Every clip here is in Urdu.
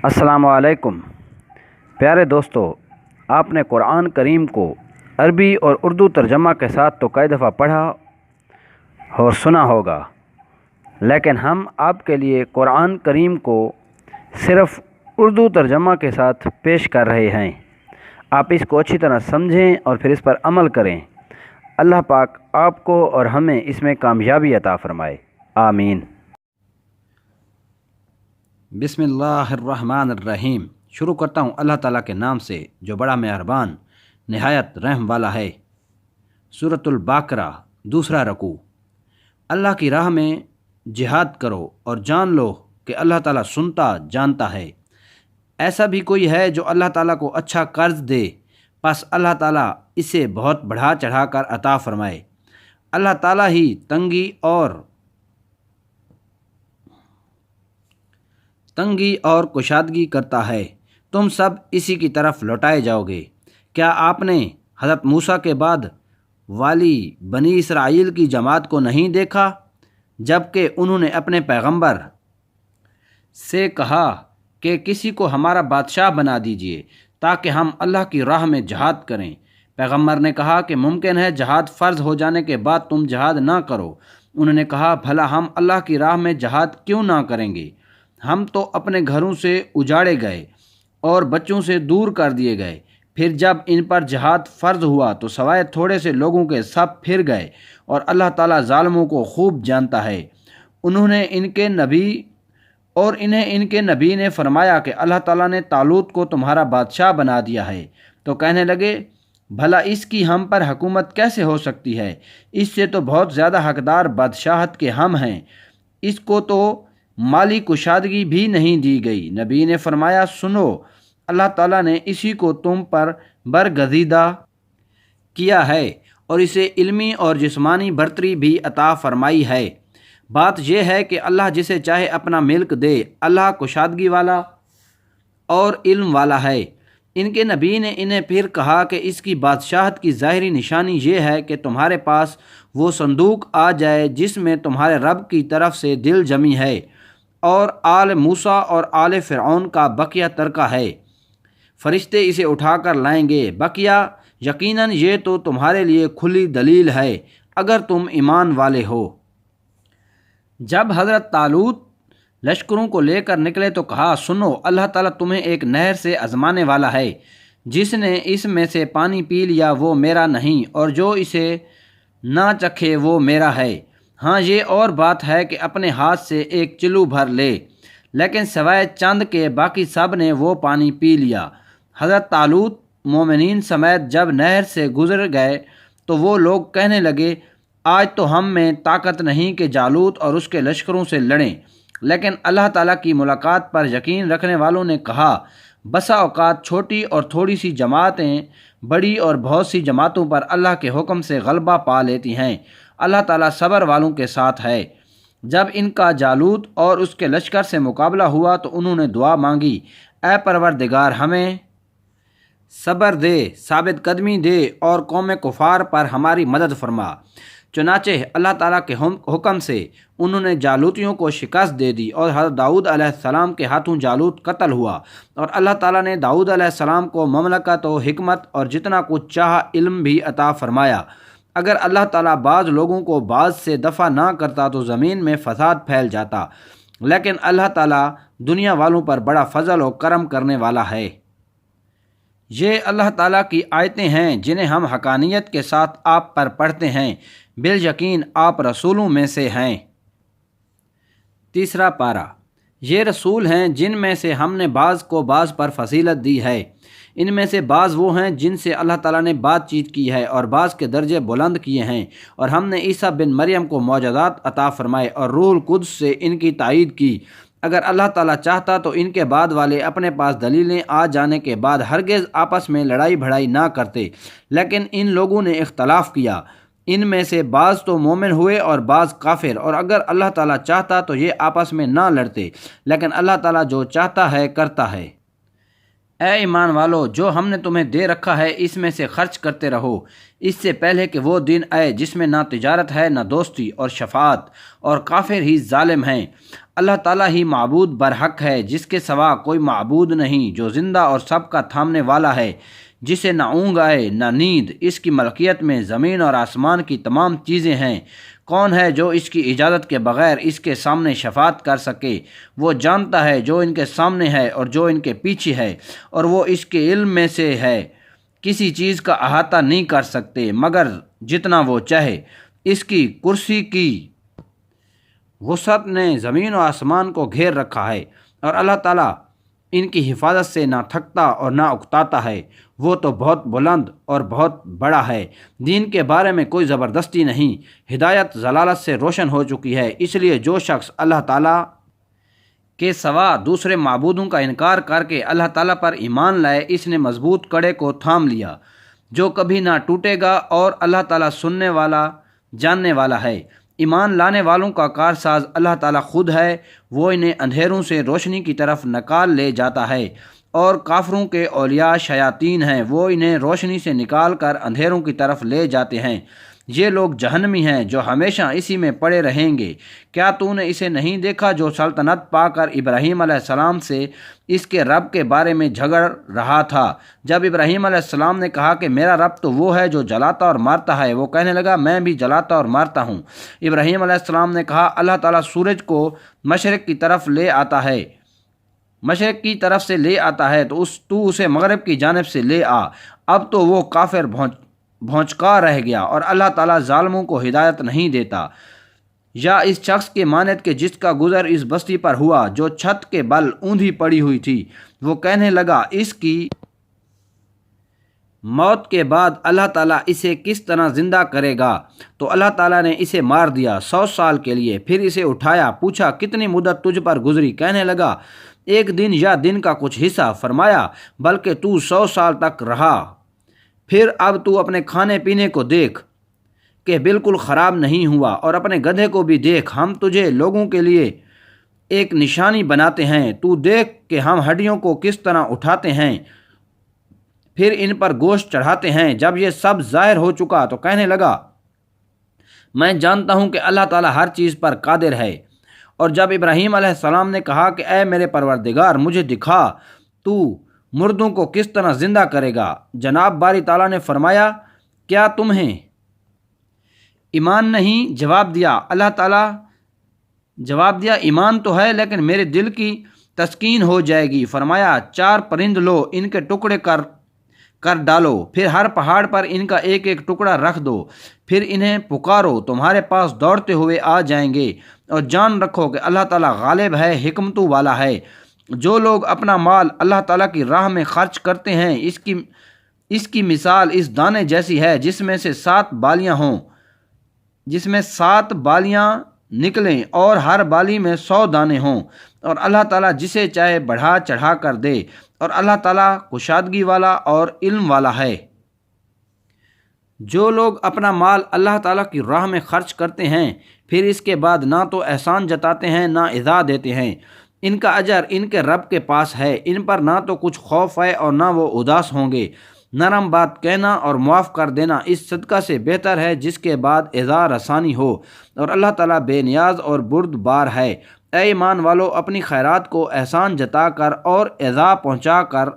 السلام علیکم پیارے دوستو، آپ نے قرآن کریم کو عربی اور اردو ترجمہ کے ساتھ تو کئی دفعہ پڑھا اور سنا ہوگا، لیکن ہم آپ کے لیے قرآن کریم کو صرف اردو ترجمہ کے ساتھ پیش کر رہے ہیں۔ آپ اس کو اچھی طرح سمجھیں اور پھر اس پر عمل کریں۔ اللہ پاک آپ کو اور ہمیں اس میں کامیابی عطا فرمائے، آمین۔ بسم اللہ الرحمن الرحیم۔ شروع کرتا ہوں اللہ تعالیٰ کے نام سے جو بڑا مہربان نہایت رحم والا ہے۔ سورۃ البقرہ، دوسرا رکوع۔ اللہ کی راہ میں جہاد کرو اور جان لو کہ اللہ تعالیٰ سنتا جانتا ہے۔ ایسا بھی کوئی ہے جو اللہ تعالیٰ کو اچھا قرض دے، پس اللہ تعالیٰ اسے بہت بڑھا چڑھا کر عطا فرمائے۔ اللہ تعالیٰ ہی تنگی اور کشادگی کرتا ہے، تم سب اسی کی طرف لوٹائے جاؤ گے۔ کیا آپ نے حضرت موسیٰ کے بعد والی بنی اسرائیل کی جماعت کو نہیں دیکھا، جب کہ انہوں نے اپنے پیغمبر سے کہا کہ کسی کو ہمارا بادشاہ بنا دیجیے تاکہ ہم اللہ کی راہ میں جہاد کریں۔ پیغمبر نے کہا کہ ممکن ہے جہاد فرض ہو جانے کے بعد تم جہاد نہ کرو۔ انہوں نے کہا بھلا ہم اللہ کی راہ میں جہاد کیوں نہ کریں گے؟ ہم تو اپنے گھروں سے اجاڑے گئے اور بچوں سے دور کر دیے گئے۔ پھر جب ان پر جہاد فرض ہوا تو سوائے تھوڑے سے لوگوں کے سب پھر گئے، اور اللہ تعالیٰ ظالموں کو خوب جانتا ہے۔ انہیں ان کے نبی نے فرمایا کہ اللہ تعالیٰ نے طالوت کو تمہارا بادشاہ بنا دیا ہے، تو کہنے لگے بھلا اس کی ہم پر حکومت کیسے ہو سکتی ہے؟ اس سے تو بہت زیادہ حقدار بادشاہت کے ہم ہیں، اس کو تو مالی کشادگی بھی نہیں دی گئی۔ نبی نے فرمایا سنو، اللہ تعالیٰ نے اسی کو تم پر برگزیدہ کیا ہے اور اسے علمی اور جسمانی برتری بھی عطا فرمائی ہے۔ بات یہ ہے کہ اللہ جسے چاہے اپنا ملک دے۔ اللہ کشادگی والا اور علم والا ہے۔ ان کے نبی نے انہیں پھر کہا کہ اس کی بادشاہت کی ظاہری نشانی یہ ہے کہ تمہارے پاس وہ صندوق آ جائے جس میں تمہارے رب کی طرف سے دل جمی ہے، اور آل موسیٰ اور آل فرعون کا بقیہ ترکہ ہے۔ فرشتے اسے اٹھا کر لائیں گے۔ بقیہ یقیناً یہ تو تمہارے لیے کھلی دلیل ہے اگر تم ایمان والے ہو۔ جب حضرت طالوت لشکروں کو لے کر نکلے تو کہا سنو، اللہ تعالیٰ تمہیں ایک نہر سے آزمانے والا ہے۔ جس نے اس میں سے پانی پی لیا وہ میرا نہیں، اور جو اسے نہ چکھے وہ میرا ہے۔ ہاں یہ اور بات ہے کہ اپنے ہاتھ سے ایک چلو بھر لے، لیکن سوائے چند کے باقی سب نے وہ پانی پی لیا۔ حضرت طالوت مومنین سمیت جب نہر سے گزر گئے تو وہ لوگ کہنے لگے آج تو ہم میں طاقت نہیں کہ جالوت اور اس کے لشکروں سے لڑیں۔ لیکن اللہ تعالیٰ کی ملاقات پر یقین رکھنے والوں نے کہا بسا اوقات چھوٹی اور تھوڑی سی جماعتیں بڑی اور بہت سی جماعتوں پر اللہ کے حکم سے غلبہ پا لیتی ہیں۔ اللہ تعالیٰ صبر والوں کے ساتھ ہے۔ جب ان کا جالوت اور اس کے لشکر سے مقابلہ ہوا تو انہوں نے دعا مانگی، اے پروردگار ہمیں صبر دے، ثابت قدمی دے اور قوم کفار پر ہماری مدد فرما۔ چنانچہ اللہ تعالیٰ کے حکم سے انہوں نے جالوتیوں کو شکست دے دی، اور حضرت داؤد علیہ السلام کے ہاتھوں جالوت قتل ہوا۔ اور اللہ تعالیٰ نے داؤد علیہ السلام کو مملکت و حکمت اور جتنا کچھ چاہا علم بھی عطا فرمایا۔ اگر اللہ تعالیٰ بعض لوگوں کو بعض سے دفع نہ کرتا تو زمین میں فساد پھیل جاتا، لیکن اللہ تعالیٰ دنیا والوں پر بڑا فضل و کرم کرنے والا ہے۔ یہ اللہ تعالیٰ کی آیتیں ہیں جنہیں ہم حقانیت کے ساتھ آپ پر پڑھتے ہیں، بالیقین آپ رسولوں میں سے ہیں۔ تیسرا پارہ۔ یہ رسول ہیں جن میں سے ہم نے بعض کو بعض پر فضیلت دی ہے۔ ان میں سے بعض وہ ہیں جن سے اللہ تعالیٰ نے بات چیت کی ہے، اور بعض کے درجے بلند کیے ہیں، اور ہم نے عیسیٰ بن مریم کو معجزات عطا فرمائے اور روح القدس سے ان کی تائید کی۔ اگر اللہ تعالیٰ چاہتا تو ان کے بعد والے اپنے پاس دلیلیں آ جانے کے بعد ہرگز آپس میں لڑائی بھڑائی نہ کرتے، لیکن ان لوگوں نے اختلاف کیا۔ ان میں سے بعض تو مومن ہوئے اور بعض کافر، اور اگر اللہ تعالیٰ چاہتا تو یہ آپس میں نہ لڑتے، لیکن اللہ تعالیٰ جو چاہتا ہے کرتا ہے۔ اے ایمان والو، جو ہم نے تمہیں دے رکھا ہے اس میں سے خرچ کرتے رہو، اس سے پہلے کہ وہ دن آئے جس میں نہ تجارت ہے نہ دوستی اور شفاعت، اور کافر ہی ظالم ہیں۔ اللہ تعالیٰ ہی معبود برحق ہے، جس کے سوا کوئی معبود نہیں، جو زندہ اور سب کا تھامنے والا ہے، جسے نہ اونگ آئے نہ نیند، اس کی ملکیت میں زمین اور آسمان کی تمام چیزیں ہیں۔ کون ہے جو اس کی اجازت کے بغیر اس کے سامنے شفاعت کر سکے؟ وہ جانتا ہے جو ان کے سامنے ہے اور جو ان کے پیچھے ہے، اور وہ اس کے علم میں سے ہے۔ کسی چیز کا احاطہ نہیں کر سکتے مگر جتنا وہ چاہے۔ اس کی کرسی کی وسعت نے زمین و آسمان کو گھیر رکھا ہے، اور اللہ تعالیٰ ان کی حفاظت سے نہ تھکتا اور نہ اکتاتا ہے۔ وہ تو بہت بلند اور بہت بڑا ہے۔ دین کے بارے میں کوئی زبردستی نہیں، ہدایت ضلالت سے روشن ہو چکی ہے۔ اس لیے جو شخص اللہ تعالیٰ کے سوا دوسرے معبودوں کا انکار کر کے اللہ تعالیٰ پر ایمان لائے، اس نے مضبوط کڑے کو تھام لیا جو کبھی نہ ٹوٹے گا، اور اللہ تعالیٰ سننے والا جاننے والا ہے۔ ایمان لانے والوں کا کارساز اللہ تعالیٰ خود ہے، وہ انہیں اندھیروں سے روشنی کی طرف نکال لے جاتا ہے، اور کافروں کے اولیاء شیاطین ہیں، وہ انہیں روشنی سے نکال کر اندھیروں کی طرف لے جاتے ہیں۔ یہ لوگ جہنمی ہیں جو ہمیشہ اسی میں پڑے رہیں گے۔ کیا تو نے اسے نہیں دیکھا جو سلطنت پا کر ابراہیم علیہ السلام سے اس کے رب کے بارے میں جھگڑ رہا تھا؟ جب ابراہیم علیہ السلام نے کہا کہ میرا رب تو وہ ہے جو جلاتا اور مارتا ہے، وہ کہنے لگا میں بھی جلاتا اور مارتا ہوں۔ ابراہیم علیہ السلام نے کہا اللہ تعالیٰ سورج کو مشرق کی طرف لے آتا ہے، مشرق کی طرف سے لے آتا ہے تو اسے مغرب کی جانب سے لے آ۔ اب تو وہ کافر بھونچکا رہ گیا، اور اللہ تعالیٰ ظالموں کو ہدایت نہیں دیتا۔ یا اس شخص کے مانند کہ جس کا گزر اس بستی پر ہوا جو چھت کے بل اوندھی پڑی ہوئی تھی، وہ کہنے لگا اس کی موت کے بعد اللہ تعالیٰ اسے کس طرح زندہ کرے گا؟ تو اللہ تعالیٰ نے اسے مار دیا 100 سال کے لیے، پھر اسے اٹھایا، پوچھا کتنی مدت تجھ پر گزری؟ کہنے لگا ایک دن یا دن کا کچھ حصہ۔ فرمایا بلکہ تو 100 سال تک رہا۔ پھر اب تو اپنے کھانے پینے کو دیکھ کہ بالکل خراب نہیں ہوا، اور اپنے گدھے کو بھی دیکھ، ہم تجھے لوگوں کے لیے ایک نشانی بناتے ہیں، تو دیکھ کہ ہم ہڈیوں کو کس طرح اٹھاتے ہیں، پھر ان پر گوشت چڑھاتے ہیں۔ جب یہ سب ظاہر ہو چکا تو کہنے لگا میں جانتا ہوں کہ اللہ تعالیٰ ہر چیز پر قادر ہے۔ اور جب ابراہیم علیہ السلام نے کہا کہ اے میرے پروردگار مجھے دکھا تو مردوں کو کس طرح زندہ کرے گا، جناب باری تعالیٰ نے فرمایا کیا تمہیں ایمان نہیں؟ جواب دیا اللہ تعالیٰ ایمان تو ہے لیکن میرے دل کی تسکین ہو جائے گی۔ فرمایا 4 پرند لو، ان کے ٹکڑے کر ڈالو، پھر ہر پہاڑ پر ان کا ایک ایک ٹکڑا رکھ دو، پھر انہیں پکارو، تمہارے پاس دوڑتے ہوئے آ جائیں گے، اور جان رکھو کہ اللہ تعالیٰ غالب ہے، حکمتوں والا ہے۔ جو لوگ اپنا مال اللہ تعالیٰ کی راہ میں خرچ کرتے ہیں، اس کی مثال اس دانے جیسی ہے جس میں سے 7 بالیاں ہوں، جس میں 7 بالیاں نکلیں اور ہر بالی میں 100 دانے ہوں، اور اللہ تعالیٰ جسے چاہے بڑھا چڑھا کر دے، اور اللہ تعالیٰ کشادگی والا اور علم والا ہے۔ جو لوگ اپنا مال اللہ تعالیٰ کی راہ میں خرچ کرتے ہیں پھر اس کے بعد نہ تو احسان جتاتے ہیں نہ عزا دیتے ہیں، ان کا اجر ان کے رب کے پاس ہے، ان پر نہ تو کچھ خوف ہے اور نہ وہ اداس ہوں گے۔ نرم بات کہنا اور معاف کر دینا اس صدقہ سے بہتر ہے جس کے بعد عزا رسانی ہو، اور اللہ تعالیٰ بے نیاز اور بردبار ہے۔ اے ایمان والو اپنی خیرات کو احسان جتا کر اور عزا پہنچا کر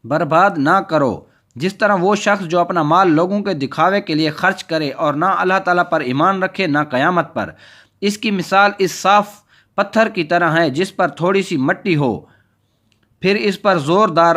برباد نہ کرو، جس طرح وہ شخص جو اپنا مال لوگوں کے دکھاوے کے لیے خرچ کرے اور نہ اللہ تعالیٰ پر ایمان رکھے نہ قیامت پر۔ اس کی مثال اس صاف پتھر کی طرح ہے جس پر تھوڑی سی مٹی ہو، پھر اس پر زوردار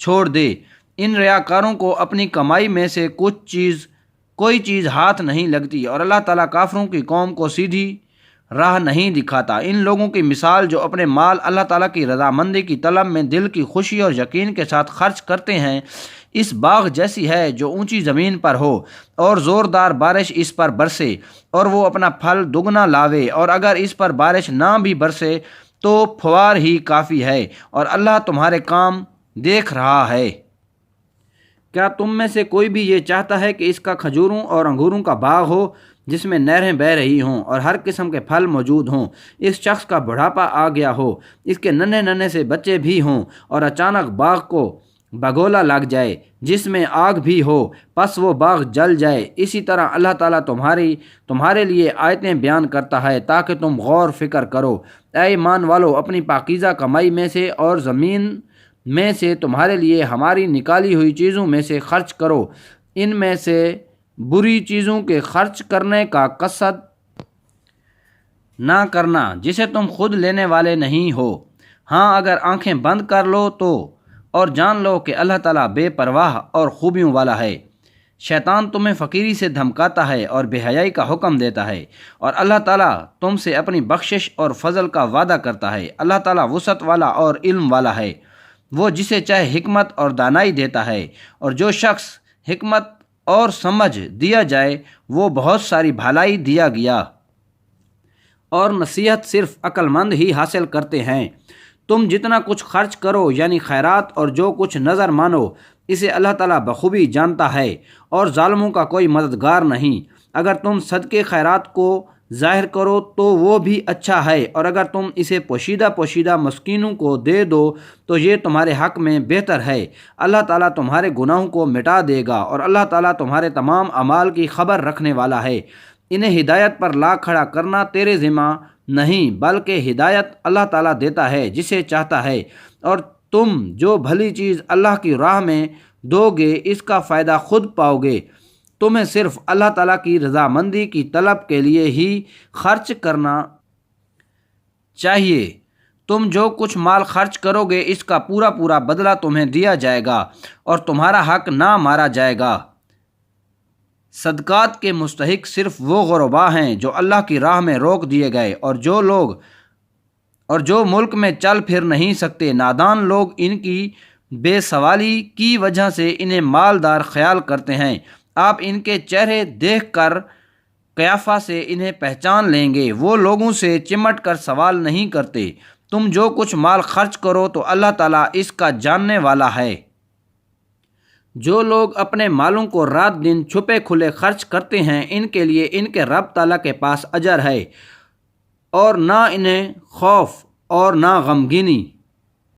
چھوڑ دے۔ ان ریاکاروں کو اپنی کمائی میں سے کوئی چیز ہاتھ نہیں لگتی، اور اللہ تعالیٰ کافروں کی قوم کو سیدھی راہ نہیں دکھاتا۔ ان لوگوں کی مثال جو اپنے مال اللہ تعالیٰ کی رضامندی کی طلب میں دل کی خوشی اور یقین کے ساتھ خرچ کرتے ہیں، اس باغ جیسی ہے جو اونچی زمین پر ہو اور زوردار بارش اس پر برسے اور وہ اپنا پھل دگنا لاوے، اور اگر اس پر بارش نہ بھی برسے تو پھوار ہی کافی ہے، اور اللہ تمہارے کام دیکھ رہا ہے۔ کیا تم میں سے کوئی بھی یہ چاہتا ہے کہ اس کا کھجوروں اور انگوروں کا باغ ہو جس میں نہریں بہہ رہی ہوں اور ہر قسم کے پھل موجود ہوں، اس شخص کا بڑھاپا آ گیا ہو، اس کے ننھے ننھے سے بچے بھی ہوں، اور اچانک باغ کو بگولا لگ جائے جس میں آگ بھی ہو پس وہ باغ جل جائے۔ اسی طرح اللہ تعالیٰ تمہارے لیے آیتیں بیان کرتا ہے تاکہ تم غور فکر کرو۔ اے ایمان والو، اپنی پاکیزہ کمائی میں سے اور زمین میں سے تمہارے لیے ہماری نکالی ہوئی چیزوں میں سے خرچ کرو، ان میں سے بری چیزوں کے خرچ کرنے کا قصد نہ کرنا جسے تم خود لینے والے نہیں ہو۔ ہاں، اگر آنکھیں بند کر لو تو اور جان لو کہ اللہ تعالیٰ بے پرواہ اور خوبیوں والا ہے۔ شیطان تمہیں فقیری سے دھمکاتا ہے اور بے حیائی کا حکم دیتا ہے، اور اللہ تعالیٰ تم سے اپنی بخشش اور فضل کا وعدہ کرتا ہے۔ اللہ تعالیٰ وسعت والا اور علم والا ہے، وہ جسے چاہے حکمت اور دانائی دیتا ہے، اور جو شخص حکمت اور سمجھ دیا جائے وہ بہت ساری بھلائی دیا گیا، اور نصیحت صرف عقل مند ہی حاصل کرتے ہیں۔ تم جتنا کچھ خرچ کرو یعنی خیرات اور جو کچھ نظر مانو، اسے اللہ تعالیٰ بخوبی جانتا ہے، اور ظالموں کا کوئی مددگار نہیں۔ اگر تم صدقے خیرات کو ظاہر کرو تو وہ بھی اچھا ہے، اور اگر تم اسے پوشیدہ مسکینوں کو دے دو تو یہ تمہارے حق میں بہتر ہے۔ اللہ تعالیٰ تمہارے گناہوں کو مٹا دے گا، اور اللہ تعالیٰ تمہارے تمام اعمال کی خبر رکھنے والا ہے۔ انہیں ہدایت پر لا کھڑا کرنا تیرے ذمہ نہیں، بلکہ ہدایت اللہ تعالیٰ دیتا ہے جسے چاہتا ہے، اور تم جو بھلی چیز اللہ کی راہ میں دو گے اس کا فائدہ خود پاؤ گے۔ تمہیں صرف اللہ تعالیٰ کی رضامندی کی طلب کے لیے ہی خرچ کرنا چاہیے۔ تم جو کچھ مال خرچ کرو گے اس کا پورا بدلہ تمہیں دیا جائے گا، اور تمہارا حق نہ مارا جائے گا۔ صدقات کے مستحق صرف وہ غرباء ہیں جو اللہ کی راہ میں روک دیے گئے، اور جو ملک میں چل پھر نہیں سکتے۔ نادان لوگ ان کی بے سوالی کی وجہ سے انہیں مالدار خیال کرتے ہیں۔ آپ ان کے چہرے دیکھ کر قیافہ سے انہیں پہچان لیں گے، وہ لوگوں سے چمٹ کر سوال نہیں کرتے۔ تم جو کچھ مال خرچ کرو تو اللہ تعالیٰ اس کا جاننے والا ہے۔ جو لوگ اپنے مالوں کو رات دن چھپے کھلے خرچ کرتے ہیں ان کے لیے ان کے رب تعالیٰ کے پاس اجر ہے، اور نہ انہیں خوف اور نہ غمگینی۔